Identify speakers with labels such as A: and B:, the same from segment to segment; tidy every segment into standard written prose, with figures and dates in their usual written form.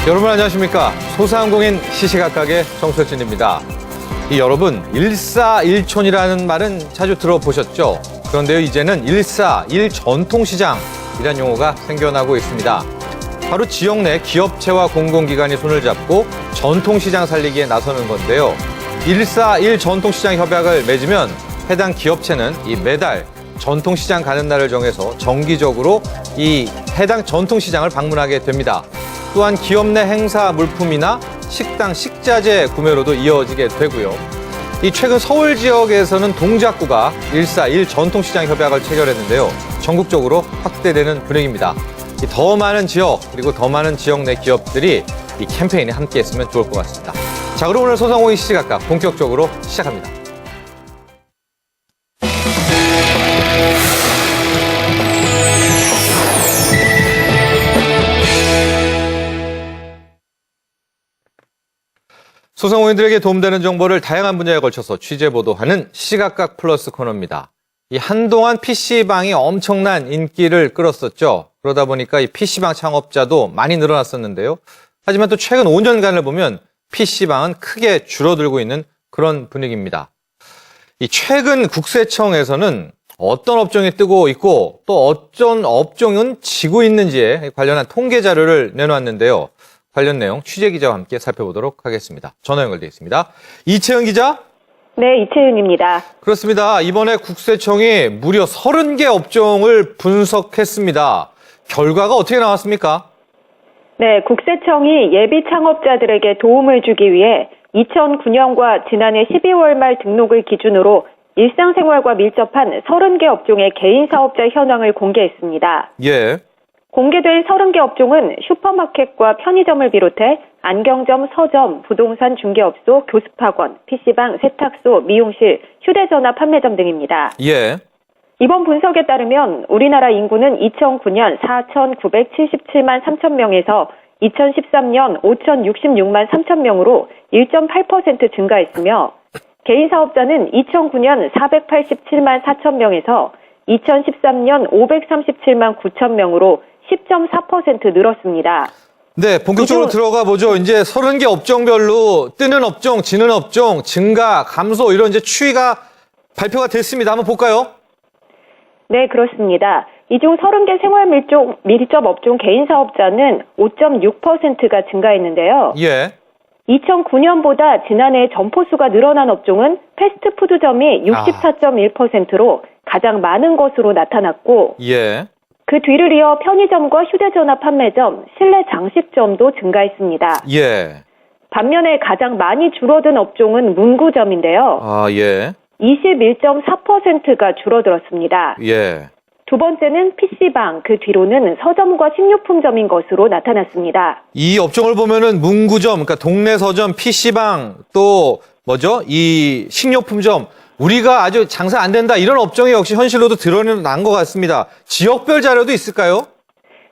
A: 여러분 안녕하십니까? 소상공인 시시각각의 정철진입니다. 여러분, 일사일촌이라는 말은 자주 들어보셨죠? 그런데요, 이제는 일전통시장이라는 용어가 생겨나고 있습니다. 바로 지역 내 기업체와 공공기관이 손을 잡고 전통시장 살리기에 나서는 건데요. 일전통시장 협약을 맺으면 해당 기업체는 매달 전통시장 가는 날을 정해서 정기적으로 이 해당 전통시장을 방문하게 됩니다. 또한 기업 내 행사 물품이나 식당, 식자재 구매로도 이어지게 되고요. 최근 서울 지역에서는 동작구가 전통시장 협약을 체결했는데요. 전국적으로 확대되는 분위기입니다. 더 많은 지역, 그리고 더 많은 지역 내 기업들이 이 캠페인에 함께했으면 좋을 것 같습니다. 자, 그럼 오늘 소상공인 시시각각 본격적으로 시작합니다. 소상공인들에게 도움되는 정보를 다양한 분야에 걸쳐서 취재 보도하는 시시각각 플러스 코너입니다. 한동안 PC방이 엄청난 인기를 끌었었죠. 그러다 보니까 이 PC방 창업자도 많이 늘어났었는데요. 하지만 또 최근 5년간을 보면 PC방은 크게 줄어들고 있는 그런 분위기입니다. 최근 국세청에서는 어떤 업종이 뜨고 있고 또 어떤 업종은 지고 있는지에 관련한 통계 자료를 내놓았는데요. 관련 내용 취재기자와 함께 살펴보도록 하겠습니다. 전화 연결되어 있습니다. 이채은 기자?
B: 네, 이채은입니다.
A: 그렇습니다. 이번에 국세청이 무려 30개 업종을 분석했습니다. 결과가 어떻게 나왔습니까?
B: 네, 국세청이 예비 창업자들에게 도움을 주기 위해 2009년과 지난해 12월 말 등록을 기준으로 일상생활과 밀접한 30개 업종의 개인 사업자 현황을 공개했습니다.
A: 예.
B: 공개된 30개 업종은 슈퍼마켓과 편의점을 비롯해 안경점, 서점, 부동산 중개업소, 교습학원, PC방, 세탁소, 미용실, 휴대전화 판매점 등입니다.
A: 예.
B: 이번 분석에 따르면 우리나라 인구는 2009년 4,977만 3천 명에서 2013년 5,066만 3천 명으로 1.8% 증가했으며 개인 사업자는 2009년 487만 4천 명에서 2013년 537만 9천 명으로 10.4% 늘었습니다.
A: 네, 본격적으로 들어가 보죠. 이제 30개 업종별로 뜨는 업종, 지는 업종, 증가, 감소 이런 이제 추이가 발표가 됐습니다. 한번 볼까요? 네,
B: 그렇습니다. 이 중 30개 생활 밀접 업종 개인 사업자는 5.6%가 증가했는데요.
A: 예.
B: 2009년보다 지난해 점포 수가 늘어난 업종은 패스트푸드점이 64.1%로 가장 많은 것으로 나타났고,
A: 예.
B: 그 뒤를 이어 편의점과 휴대전화 판매점, 실내 장식점도 증가했습니다.
A: 예.
B: 반면에 가장 많이 줄어든 업종은 문구점인데요.
A: 아, 예.
B: 21.4%가 줄어들었습니다.
A: 예.
B: 두 번째는 PC방, 그 뒤로는 서점과 식료품점인 것으로 나타났습니다.
A: 이 업종을 보면은 문구점, 그러니까 동네 서점, PC방, 또 이 식료품점, 우리가 아주 장사 안 된다 이런 업종이 역시 현실로도 드러난 것 같습니다. 지역별 자료도 있을까요?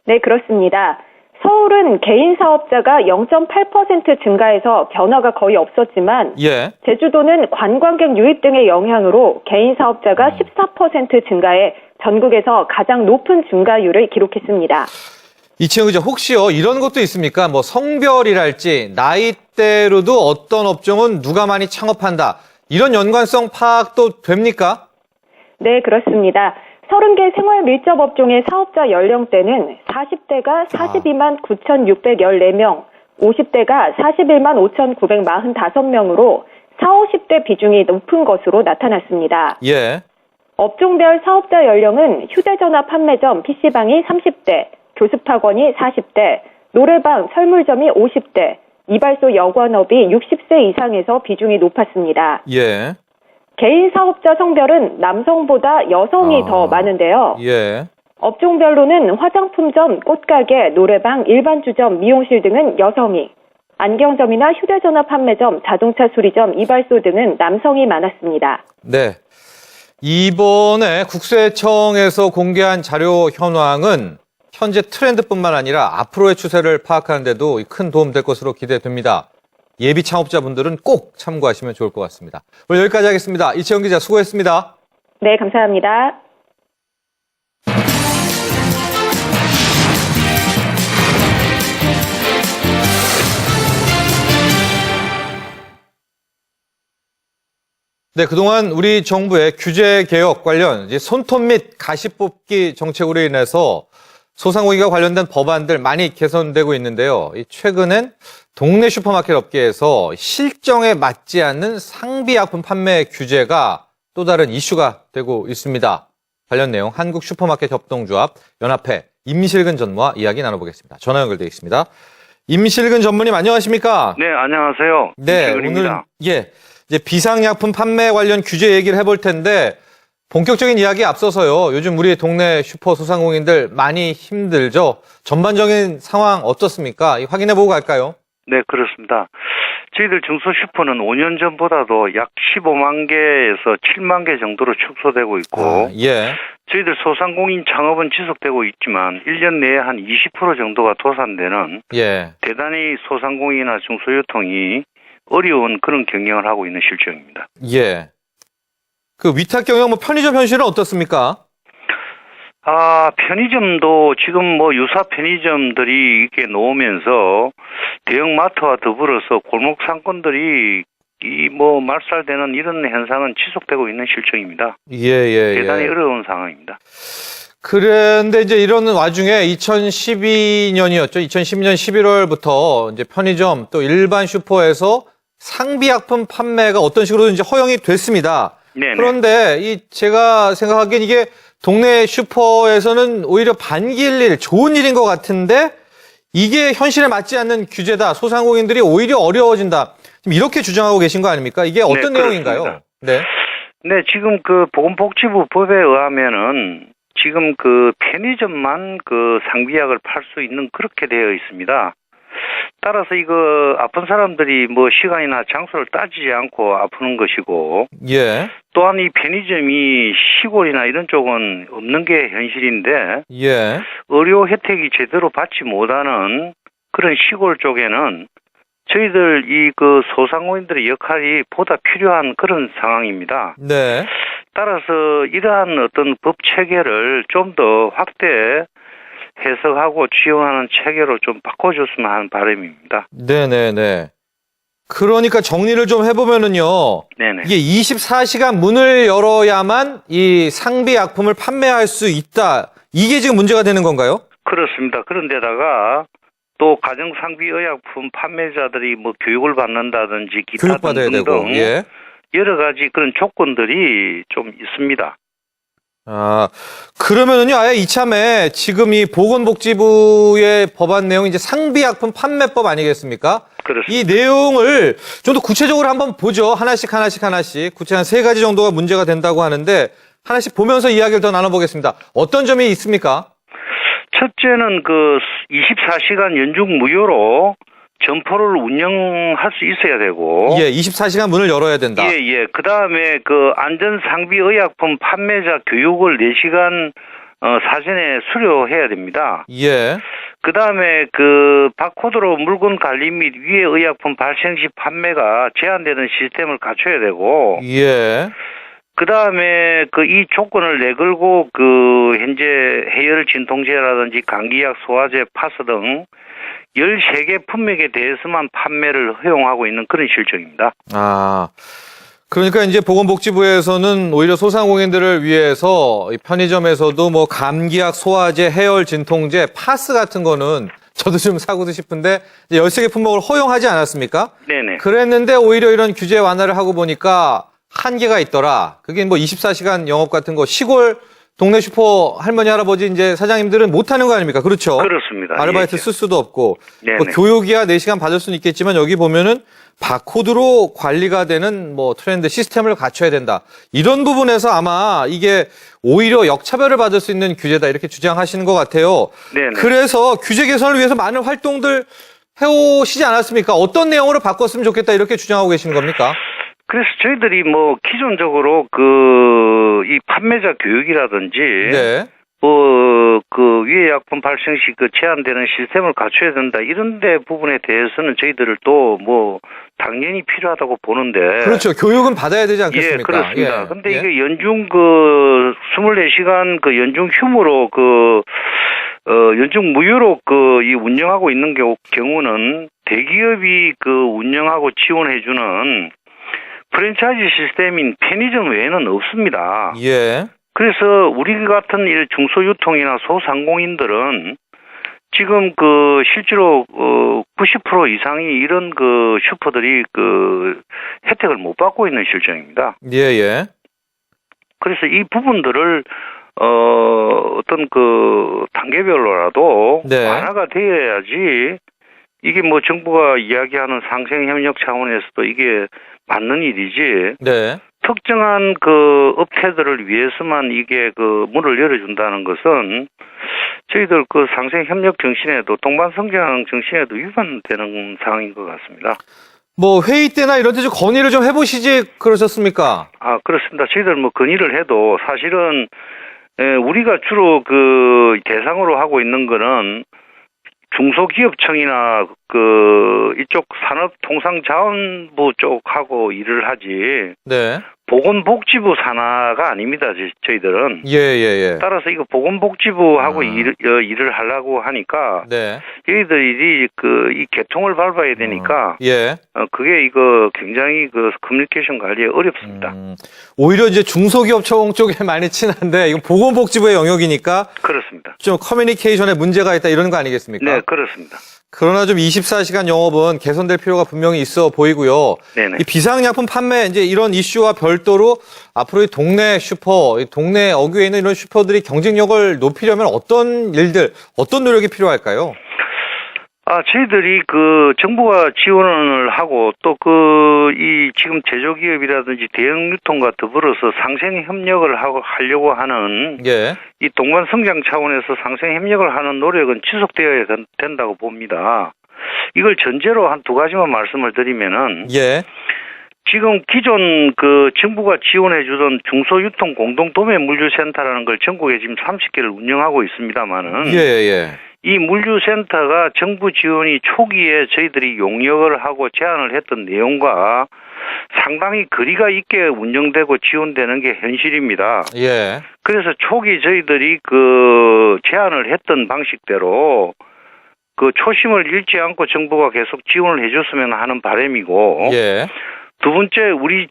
B: 네, 그렇습니다. 서울은 개인 사업자가 0.8% 증가해서 변화가 거의 없었지만
A: 예.
B: 제주도는 관광객 유입 등의 영향으로 개인 사업자가 14% 증가해 전국에서 가장 높은 증가율을 기록했습니다.
A: 이채영 기자, 혹시요 이런 것도 있습니까? 성별이랄지 나이대로도 어떤 업종은 누가 많이 창업한다. 이런 연관성 파악도 됩니까?
B: 네, 그렇습니다. 30개 생활 밀접 업종의 사업자 연령대는 40대가 42만 9,614명, 50대가 41만 5,945명으로 40, 50대 비중이 높은 것으로 나타났습니다.
A: 예.
B: 업종별 사업자 연령은 휴대전화 판매점, PC방이 30대, 교습학원이 40대, 노래방, 설물점이 50대, 이발소 여관업이 60세 이상에서 비중이 높았습니다.
A: 예.
B: 개인 사업자 성별은 남성보다 여성이 더 많은데요.
A: 예.
B: 업종별로는 화장품점, 꽃가게, 노래방, 일반주점, 미용실 등은 여성이, 안경점이나 휴대전화 판매점, 자동차 수리점, 이발소 등은 남성이 많았습니다.
A: 네. 이번에 국세청에서 공개한 자료 현황은 현재 트렌드뿐만 아니라 앞으로의 추세를 파악하는 데도 큰 도움 될 것으로 기대됩니다. 예비 창업자분들은 꼭 참고하시면 좋을 것 같습니다. 오늘 여기까지 하겠습니다. 이채영 기자 수고했습니다.
B: 네, 감사합니다.
A: 네, 그동안 우리 정부의 규제 개혁 관련 이제 손톱 및 가시 뽑기 정책으로 인해서 소상공인과 관련된 법안들 많이 개선되고 있는데요. 최근엔 동네 슈퍼마켓 업계에서 실정에 맞지 않는 상비약품 판매 규제가 또 다른 이슈가 되고 있습니다. 관련 내용 한국 슈퍼마켓 협동조합 연합회 임실근 전무와 이야기 나눠보겠습니다. 전화 연결되어 있습니다. 임실근 전무님 안녕하십니까?
C: 네, 안녕하세요.
A: 네,
C: 임실근입니다.
A: 오늘 이제 비상약품 판매 관련 규제 얘기를 해볼 텐데 본격적인 이야기에 앞서서요. 요즘 우리 동네 슈퍼 소상공인들 많이 힘들죠? 전반적인 상황 어떻습니까? 확인해보고 갈까요?
C: 네, 그렇습니다. 저희들 중소슈퍼는 5년 전보다도 약 15만 개에서 7만 개 정도로 축소되고 있고
A: 예.
C: 저희들 소상공인 창업은 지속되고 있지만 1년 내에 한 20% 정도가 도산되는
A: 예.
C: 대단히 소상공인이나 중소유통이 어려운 그런 경영을 하고 있는 실정입니다.
A: 예. 그 위탁 경영 편의점 현실은 어떻습니까?
C: 편의점도 지금 유사 편의점들이 이렇게 놓으면서 대형마트와 더불어서 골목 상권들이 말살되는 이런 현상은 지속되고 있는 실정입니다.
A: 예.
C: 대단히 어려운 상황입니다.
A: 그런데 이제 이런 와중에 2012년이었죠. 2012년 11월부터 이제 편의점 또 일반 슈퍼에서 상비약품 판매가 어떤 식으로든지 허용이 됐습니다.
C: 네네.
A: 그런데 제가 생각하기엔 이게 동네 슈퍼에서는 오히려 반길 일, 좋은 일인 것 같은데 이게 현실에 맞지 않는 규제다. 소상공인들이 오히려 어려워진다. 지금 이렇게 주장하고 계신 거 아닙니까? 이게 어떤
C: 네,
A: 내용인가요?
C: 그렇습니다.
A: 네.
C: 네, 지금 보건복지부 법에 의하면은 지금 편의점만 상비약을 팔 수 있는 그렇게 되어 있습니다. 따라서 아픈 사람들이 시간이나 장소를 따지지 않고 아프는 것이고,
A: 예.
C: 또한 이 편의점이 시골이나 이런 쪽은 없는 게 현실인데,
A: 예.
C: 의료 혜택이 제대로 받지 못하는 그런 시골 쪽에는 저희들 소상공인들의 역할이 보다 필요한 그런 상황입니다.
A: 네.
C: 따라서 이러한 어떤 법 체계를 좀 더 확대 해석하고 지원하는 체계로 좀 바꿔줬으면 하는 바람입니다.
A: 네네네. 그러니까 정리를 좀 해보면은요.
C: 네네.
A: 이게 24시간 문을 열어야만 이 상비약품을 판매할 수 있다. 이게 지금 문제가 되는 건가요?
C: 그렇습니다. 그런데다가 또 가정상비의약품 판매자들이 교육을 받는다든지 기타
A: 교육받아야 되고.
C: 등등
A: 예.
C: 여러 가지 그런 조건들이 좀 있습니다.
A: 그러면은요, 아예 이참에 지금 이 보건복지부의 법안 내용이 이제 상비약품 판매법 아니겠습니까?
C: 그렇습니다.
A: 이 내용을 좀 더 구체적으로 한번 보죠. 하나씩. 구체 한 3가지 정도가 문제가 된다고 하는데 하나씩 보면서 이야기를 더 나눠보겠습니다. 어떤 점이 있습니까?
C: 첫째는 24시간 연중 무료로 점포를 운영할 수 있어야 되고.
A: 예, 24시간 문을 열어야 된다.
C: 예. 그 다음에 안전상비의약품 판매자 교육을 4시간 사전에 수료해야 됩니다.
A: 예.
C: 그 다음에 바코드로 물건 관리 및 위해 의약품 발생 시 판매가 제한되는 시스템을 갖춰야 되고.
A: 예.
C: 그 다음에 이 조건을 내걸고 현재 해열 진통제라든지 감기약, 소화제, 파스 등 13개 품목에 대해서만 판매를 허용하고 있는 그런 실정입니다.
A: 그러니까 이제 보건복지부에서는 오히려 소상공인들을 위해서 편의점에서도 감기약, 소화제, 해열 진통제, 파스 같은 거는 저도 좀 사고도 싶은데 13개 품목을 허용하지 않았습니까?
C: 네네.
A: 그랬는데 오히려 이런 규제 완화를 하고 보니까 한계가 있더라. 그게 24시간 영업 같은 거 시골 동네 슈퍼 할머니, 할아버지 이제 사장님들은 못 하는 거 아닙니까? 그렇죠?
C: 그렇습니다.
A: 아르바이트
C: 예.
A: 쓸 수도 없고.
C: 네네.
A: 교육이야 4시간 받을 수는 있겠지만 여기 보면은 바코드로 관리가 되는 트렌드 시스템을 갖춰야 된다. 이런 부분에서 아마 이게 오히려 역차별을 받을 수 있는 규제다 이렇게 주장하시는 것 같아요.
C: 네네.
A: 그래서 규제 개선을 위해서 많은 활동들 해오시지 않았습니까? 어떤 내용으로 바꿨으면 좋겠다 이렇게 주장하고 계시는 겁니까?
C: 그래서 저희들이 기존적으로 이 판매자 교육이라든지
A: 네.
C: 위해약품 발생 시 제한되는 시스템을 갖춰야 된다. 이런 데 부분에 대해서는 저희들을 또 당연히 필요하다고 보는데.
A: 그렇죠. 교육은 받아야 되지 않겠습니까?
C: 예, 그렇습니다.
A: 예.
C: 근데
A: 예.
C: 이게 연중 24시간 연중 휴무로 연중 무휴로 이 운영하고 있는 경우는 대기업이 운영하고 지원해주는 프랜차이즈 시스템인 편의점 외에는 없습니다.
A: 예.
C: 그래서 우리 같은 중소유통이나 소상공인들은 지금 실제로 90% 이상이 이런 슈퍼들이 혜택을 못 받고 있는 실정입니다.
A: 예.
C: 그래서 이 부분들을 어떤 단계별로라도
A: 네.
C: 완화가 되어야지 이게 뭐 정부가 이야기하는 상생 협력 차원에서도 이게 맞는 일이지.
A: 네.
C: 특정한 업체들을 위해서만 이게 문을 열어준다는 것은 저희들 상생 협력 정신에도 동반성장 정신에도 위반되는 상황인 것 같습니다.
A: 뭐 회의 때나 이런 데 좀 건의를 좀 해보시지 그러셨습니까?
C: 아, 그렇습니다. 저희들 뭐 건의를 해도 사실은 우리가 주로 대상으로 하고 있는 거는 중소기업청이나 이쪽 산업통상자원부 쪽하고 일을 하지.
A: 네.
C: 보건복지부 산하가 아닙니다. 저희들은.
A: 예.
C: 따라서 이거 보건복지부하고 일을 하려고 하니까
A: 네.
C: 저희들이 이 개통을 밟아야 되니까
A: 예.
C: 그게 이거 굉장히 커뮤니케이션 관리에 어렵습니다.
A: 오히려 이제 중소기업청 쪽에 많이 친한데 이건 보건복지부의 영역이니까
C: 그렇습니다.
A: 좀 커뮤니케이션에 문제가 있다 이런 거 아니겠습니까?
C: 네, 그렇습니다.
A: 그러나 좀 24시간 영업은 개선될 필요가 분명히 있어 보이고요.
C: 네네.
A: 이 비상약품 판매 이제 이런 이슈와 별도로 앞으로 이 동네 슈퍼, 이 동네 어귀에 있는 이런 슈퍼들이 경쟁력을 높이려면 어떤 일들, 어떤 노력이 필요할까요?
C: 저희들이 정부가 지원을 하고 또 이 지금 제조기업이라든지 대형유통과 더불어서 상생 협력을 하려고 하는
A: 예.
C: 이 동반성장 차원에서 상생 협력을 하는 노력은 지속되어야 된다고 봅니다. 이걸 전제로 한 두 가지만 말씀을 드리면은
A: 예.
C: 지금 기존 정부가 지원해주던 중소유통 공동도매 물류센터라는 걸 전국에 지금 30개를 운영하고 있습니다만은
A: 예.
C: 이 물류센터가 정부 지원이 초기에 저희들이 용역을 하고 제안을 했던 내용과 상당히 거리가 있게 운영되고 지원되는 게 현실입니다.
A: 예.
C: 그래서 초기 저희들이 제안을 했던 방식대로 초심을 잃지 않고 정부가 계속 지원을 해줬으면 하는 바람이고
A: 예.
C: 두 번째 우리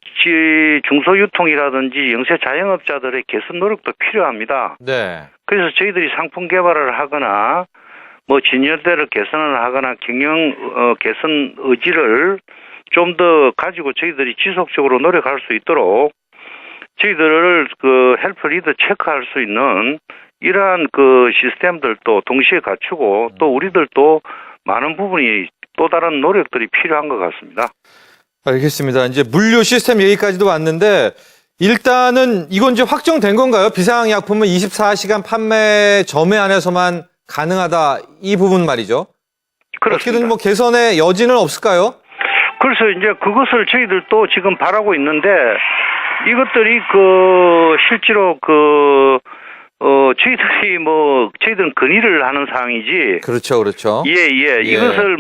C: 중소유통이라든지 영세 자영업자들의 개선 노력도 필요합니다.
A: 네.
C: 그래서 저희들이 상품 개발을 하거나 뭐 진열대를 개선을 하거나 경영 개선 의지를 좀 더 가지고 저희들이 지속적으로 노력할 수 있도록 저희들을 헬프 리더 체크할 수 있는 이러한 시스템들도 동시에 갖추고 또 우리들도 많은 부분이 또 다른 노력들이 필요한 것 같습니다.
A: 알겠습니다. 이제 물류 시스템 얘기까지도 왔는데 일단은 이건 이제 확정된 건가요? 비상약품은 24시간 판매 점에 안에서만 가능하다 이 부분 말이죠.
C: 그렇습니다.
A: 어떻게든 뭐 개선의 여지는 없을까요?
C: 그래서 이제 그것을 저희들도 지금 바라고 있는데 이것들이 실제로 저희들은 건의를 하는 사항이지.
A: 그렇죠.
C: 예. 이것을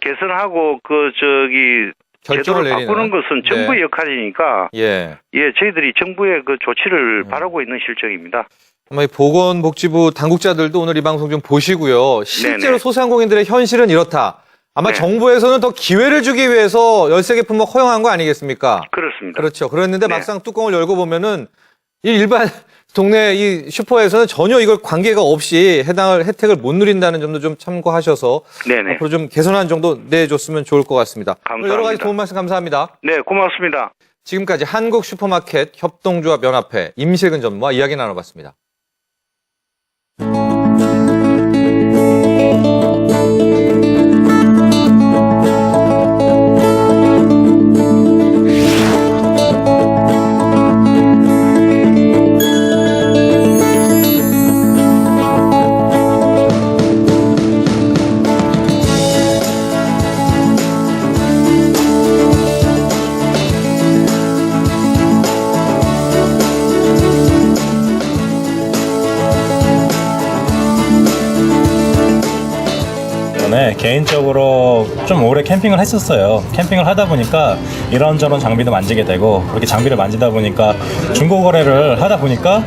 C: 개선하고
A: 결정을
C: 제도를 바꾸는
A: 내리는.
C: 것은 정부의 역할이니까.
A: 예.
C: 저희들이 정부의 조치를 바라고 있는 실정입니다.
A: 아마 이 보건복지부 당국자들도 오늘 이 방송 좀 보시고요. 실제로
C: 네네.
A: 소상공인들의 현실은 이렇다. 아마
C: 네.
A: 정부에서는 더 기회를 주기 위해서 13개 품목 허용한 거 아니겠습니까?
C: 그렇습니다.
A: 그렇죠. 그랬는데
C: 네.
A: 막상 뚜껑을 열고 보면은 이 일반 동네 이 슈퍼에서는 전혀 이걸 관계가 없이 해당을 혜택을 못 누린다는 점도 좀 참고하셔서
C: 네네.
A: 앞으로 좀 개선하는 정도 내줬으면 좋을 것 같습니다.
C: 감사합니다.
A: 여러 가지 도움 말씀 감사합니다.
C: 네, 고맙습니다.
A: 지금까지 한국슈퍼마켓 협동조합연합회 임실근 전무와 이야기 나눠봤습니다.
D: 때문에 개인적으로 좀 오래 캠핑을 했었어요. 캠핑을 하다 보니까 이런저런 장비도 만지게 되고 그렇게 장비를 만지다 보니까 중고 거래를 하다 보니까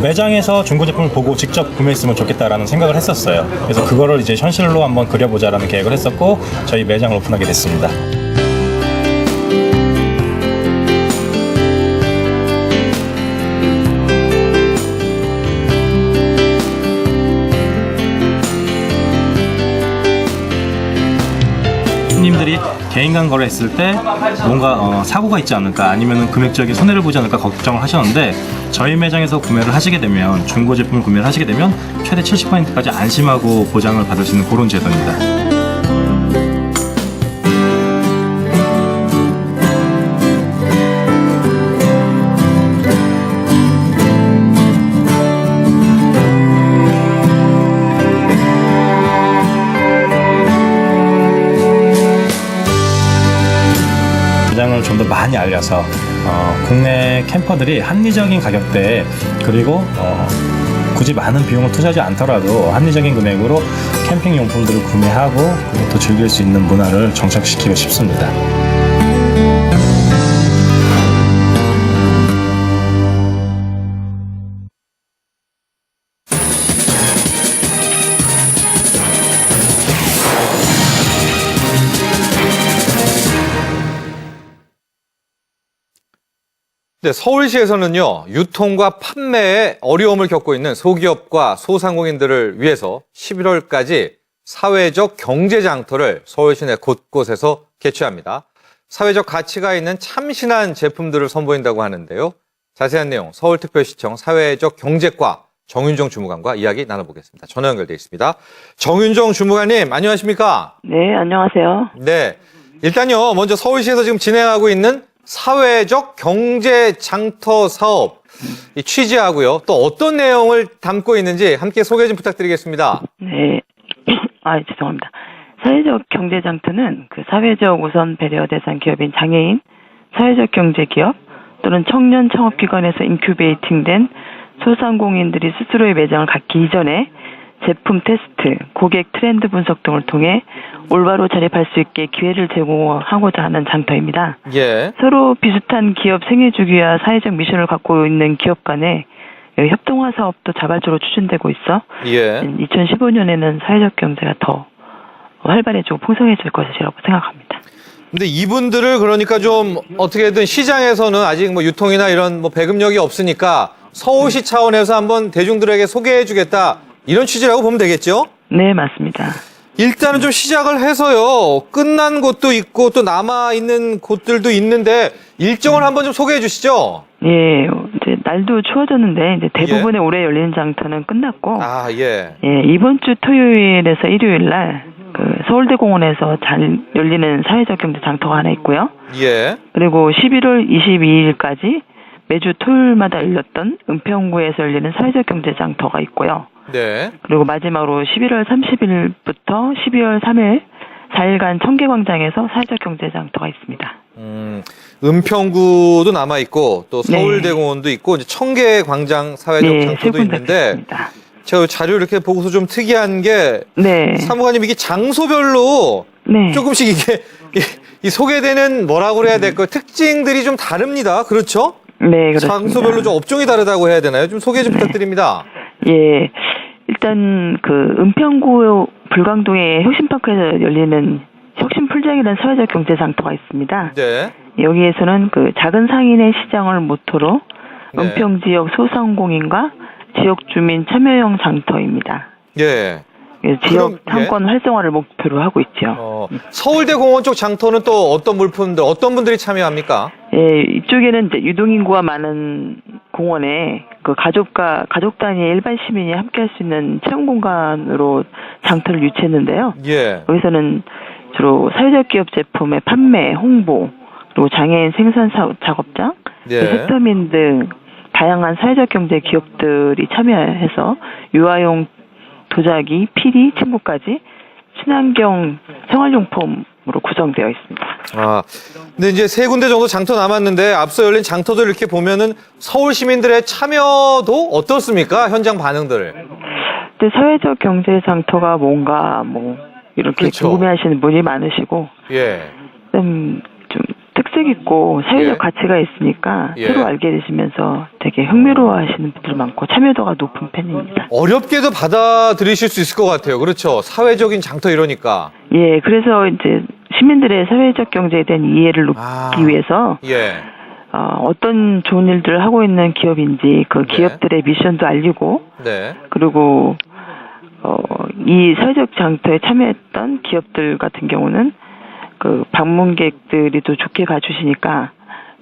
D: 매장에서 중고 제품을 보고 직접 구매했으면 좋겠다라는 생각을 했었어요. 그래서 그거를 이제 현실로 한번 그려보자라는 계획을 했었고 저희 매장을 오픈하게 됐습니다. 개인 간 거래했을 때 뭔가 사고가 있지 않을까 아니면 금액적인 손해를 보지 않을까 걱정을 하셨는데 저희 매장에서 구매를 하시게 되면 중고 제품을 구매를 하시게 되면 최대 70%까지 안심하고 보장을 받을 수 있는 그런 제도입니다. 매장을 좀 더 많이 알려서 국내 캠퍼들이 합리적인 가격대에 그리고 굳이 많은 비용을 투자하지 않더라도 합리적인 금액으로 캠핑 용품들을 구매하고 그리고 또 즐길 수 있는 문화를 정착시키고 싶습니다.
A: 네, 서울시에서는요, 유통과 판매에 어려움을 겪고 있는 소기업과 소상공인들을 위해서 11월까지 사회적 경제장터를 서울 시내 곳곳에서 개최합니다. 사회적 가치가 있는 참신한 제품들을 선보인다고 하는데요. 자세한 내용 서울특별시청 사회적 경제과 정윤정 주무관과 이야기 나눠보겠습니다. 전화 연결돼 있습니다. 정윤정 주무관님, 안녕하십니까?
E: 네, 안녕하세요.
A: 네, 일단요, 먼저 서울시에서 지금 진행하고 있는 사회적 경제 장터 사업 취지하고요. 또 어떤 내용을 담고 있는지 함께 소개 좀 부탁드리겠습니다.
E: 네. 죄송합니다. 사회적 경제 장터는 그 사회적 우선 배려 대상 기업인 장애인, 사회적 경제 기업 또는 청년 창업기관에서 인큐베이팅된 소상공인들이 스스로의 매장을 갖기 이전에 제품 테스트, 고객 트렌드 분석 등을 통해 올바로 자립할 수 있게 기회를 제공하고자 하는 장터입니다.
A: 예.
E: 서로 비슷한 기업 생애주기와 사회적 미션을 갖고 있는 기업 간의 협동화 사업도 자발적으로 추진되고 있어
A: 예.
E: 2015년에는 사회적 경제가 더 활발해지고 풍성해질 것이라고 생각합니다.
A: 근데 이분들을 그러니까 좀 어떻게든 시장에서는 아직 뭐 유통이나 이런 뭐 배급력이 없으니까 서울시 차원에서 한번 대중들에게 소개해주겠다. 이런 취지라고 보면 되겠죠?
E: 네, 맞습니다.
A: 일단은 좀 시작을 해서요. 끝난 곳도 있고 또 남아있는 곳들도 있는데 일정을 한번 좀 소개해 주시죠.
E: 예, 이제 날도 추워졌는데 이제 대부분의 올해 열리는 장터는 끝났고
A: 아, 예.
E: 예, 이번 주 토요일에서 일요일 날 그 서울대공원에서 잘 열리는 사회적 경제 장터가 하나 있고요.
A: 예.
E: 그리고 11월 22일까지 매주 토요일마다 열렸던 은평구에서 열리는 사회적 경제 장터가 있고요.
A: 네.
E: 그리고 마지막으로 11월 30일부터 12월 3일 4일간 청계광장에서 사회적 경제장터가 있습니다.
A: 은평구도 남아있고 또 서울대공원도 있고 이제 청계광장 사회적
E: 네,
A: 장터도 있는데
E: 있습니다.
A: 제가 자료 이렇게 보고서 좀 특이한 게
E: 네.
A: 사무관님 이게 장소별로
E: 네.
A: 조금씩 이게 이 소개되는 뭐라고 그래야 될까요? 특징들이 좀 다릅니다. 그렇죠?
E: 네, 그렇습니다.
A: 장소별로 좀 업종이 다르다고 해야 되나요? 좀 소개 좀 부탁드립니다.
E: 예. 일단 그 은평구 불광동의 혁신파크에서 열리는 혁신풀장이라는 사회적 경제장터가 있습니다.
A: 네.
E: 여기에서는 그 작은 상인의 시장을 모토로
A: 네.
E: 은평 지역 소상공인과 지역 주민 참여형 장터입니다.
A: 예.
E: 지역
A: 그럼,
E: 상권 활성화를 목표로 하고 있죠.
A: 서울대공원 쪽 장터는 또 어떤 물품들, 어떤 분들이 참여합니까?
E: 예, 이쪽에는 이제 유동인구가 많은 공원에 그 가족 단위의 일반 시민이 함께할 수 있는 체험 공간으로 장터를 유치했는데요.
A: 예.
E: 여기서는 주로 사회적 기업 제품의 판매, 홍보, 그리고 장애인 생산 작업장,
A: 예.
E: 세터민 등 다양한 사회적 경제 기업들이 참여해서 유아용 도자기, 피리, 침구까지 친환경 생활용품으로 구성되어 있습니다.
A: 아, 근데 이제 3군데 정도 장터 남았는데 앞서 열린 장터들 이렇게 보면은 서울 시민들의 참여도 어떻습니까? 현장 반응들.
E: 근데 사회적 경제 장터가 뭔가 뭐 이렇게
A: 그렇죠.
E: 궁금해하시는 분이 많으시고
A: 예.
E: 좀 특색 있고 사회적
A: 예.
E: 가치가 있으니까
A: 예.
E: 새로 알게 되시면서 되게 흥미로워하시는 분들 많고 참여도가 높은 편입니다.
A: 어렵게도 받아들이실 수 있을 것 같아요. 그렇죠. 사회적인 장터 이러니까.
E: 예, 그래서 이제 시민들의 사회적 경제에 대한 이해를 높이기 위해서
A: 예.
E: 어떤 좋은 일들을 하고 있는 기업인지 그
A: 네.
E: 기업들의 미션도 알리고
A: 네.
E: 그리고 이 사회적 장터에 참여했던 기업들 같은 경우는 그 방문객들이 또 좋게 봐주시니까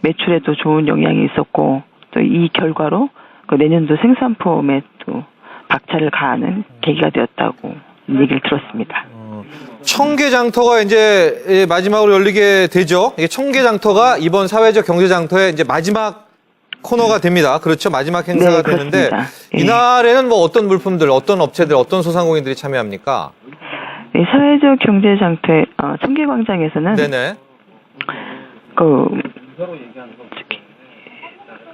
E: 매출에도 좋은 영향이 있었고 또 이 결과로 그 내년도 생산품에 또 박차를 가하는 계기가 되었다고 얘기를 들었습니다.
A: 청계장터가 이제 마지막으로 열리게 되죠. 이게 청계장터가 이번 사회적 경제장터의 이제 마지막 코너가 됩니다. 그렇죠. 마지막 행사가
E: 네,
A: 되는데
E: 그렇습니다. 예.
A: 이날에는 뭐 어떤 물품들, 어떤 업체들, 어떤 소상공인들이 참여합니까?
E: 이 사회적 경제장터의 청계광장에서는
A: 네네.
E: 그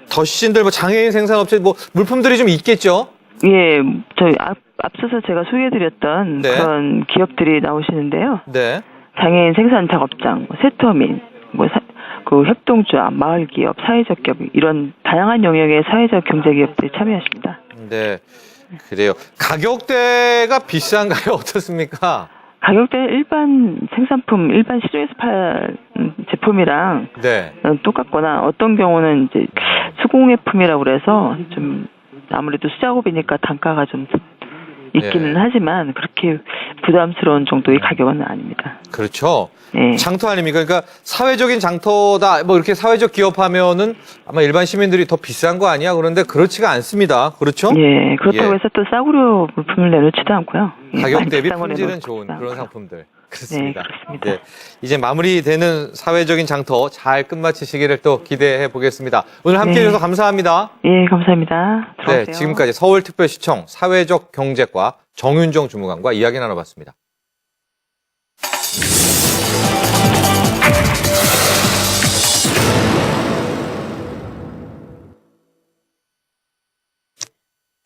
A: 더신들, 뭐 장애인 생산업체, 뭐 물품들이 좀 있겠죠.
E: 예, 저희 앞서서 제가 소개해드렸던
A: 네.
E: 그런 기업들이 나오시는데요.
A: 네.
E: 장애인 생산 작업장, 세터민, 그 협동조합, 마을기업, 사회적 기업 이런 다양한 영역의 사회적 경제 기업들이 참여하십니다.
A: 네. 그래요. 가격대가 비싼가요? 어떻습니까?
E: 가격대는 일반 생산품, 일반 시중에서 팔 제품이랑
A: 네.
E: 똑같거나 어떤 경우는 이제 수공예품이라고 그래서 좀 아무래도 수작업이니까 단가가 좀 있기는
A: 네.
E: 하지만 그렇게 부담스러운 정도의 가격은 아닙니다.
A: 그렇죠.
E: 네.
A: 장터 아닙니까? 그러니까 사회적인 장터다. 뭐 이렇게 사회적 기업하면은 아마 일반 시민들이 더 비싼 거 아니야? 그런데 그렇지가 않습니다. 그렇죠?
E: 예, 그렇다고
A: 예.
E: 해서 또 싸구려 물품을 내놓지도 않고요. 예,
A: 가격
E: 많이
A: 대비
E: 비싼 거
A: 품질은
E: 내놓지도
A: 좋은 그런
E: 않고요.
A: 상품들. 그렇습니다.
E: 네, 그렇습니다.
A: 네. 이제 마무리되는 사회적인 장터 잘 끝마치시기를 또 기대해 보겠습니다. 오늘 함께
E: 네.
A: 해주셔서 감사합니다.
E: 예, 감사합니다. 들어오세요.
A: 네, 지금까지 서울특별시청 사회적 경제과 정윤정 주무관과 이야기 나눠봤습니다.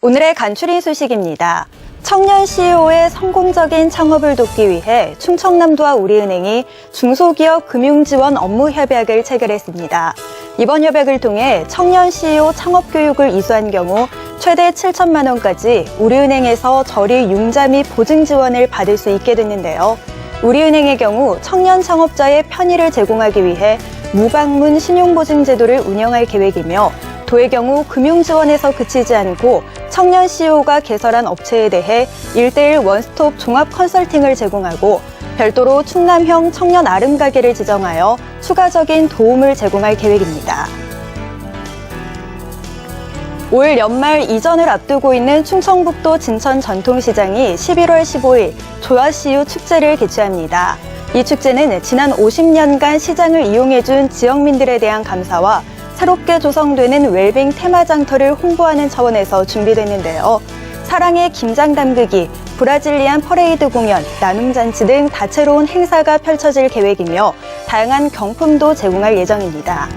F: 오늘의 간추린 소식입니다. 청년 CEO의 성공적인 창업을 돕기 위해 충청남도와 우리은행이 중소기업 금융지원 업무 협약을 체결했습니다. 이번 협약을 통해 청년 CEO 창업 교육을 이수한 경우 최대 7천만 원까지 우리은행에서 저리 융자 및 보증 지원을 받을 수 있게 됐는데요. 우리은행의 경우 청년 창업자의 편의를 제공하기 위해 무방문 신용보증 제도를 운영할 계획이며 도의 경우 금융지원에서 그치지 않고 청년 CEO가 개설한 업체에 대해 1:1 원스톱 종합 컨설팅을 제공하고 별도로 충남형 청년 아름 가게를 지정하여 추가적인 도움을 제공할 계획입니다. 올 연말 이전을 앞두고 있는 충청북도 진천 전통시장이 11월 15일 조화시유 축제를 개최합니다. 이 축제는 지난 50년간 시장을 이용해준 지역민들에 대한 감사와 새롭게 조성되는 웰빙 테마 장터를 홍보하는 차원에서 준비됐는데요. 사랑의 김장 담그기, 브라질리안 퍼레이드 공연, 나눔잔치 등 다채로운 행사가 펼쳐질 계획이며 다양한 경품도 제공할 예정입니다.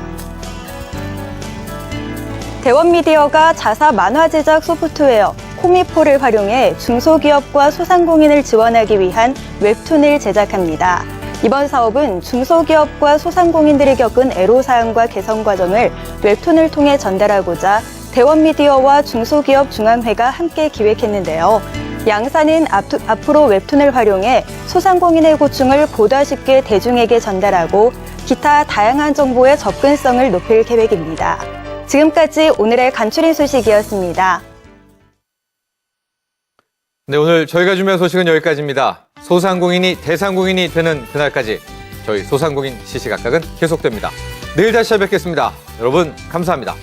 F: 대원미디어가 자사 만화 제작 소프트웨어 코미포를 활용해 중소기업과 소상공인을 지원하기 위한 웹툰을 제작합니다. 이번 사업은 중소기업과 소상공인들이 겪은 애로사항과 개선 과정을 웹툰을 통해 전달하고자 대원미디어와 중소기업 중앙회가 함께 기획했는데요. 양사는 앞으로 웹툰을 활용해 소상공인의 고충을 보다 쉽게 대중에게 전달하고 기타 다양한 정보의 접근성을 높일 계획입니다. 지금까지 오늘의 간추린 소식이었습니다.
A: 네, 오늘 저희가 준비한 소식은 여기까지입니다. 소상공인이 대상공인이 되는 그날까지 저희 소상공인 시시각각은 계속됩니다. 내일 다시 찾아뵙겠습니다. 여러분 감사합니다.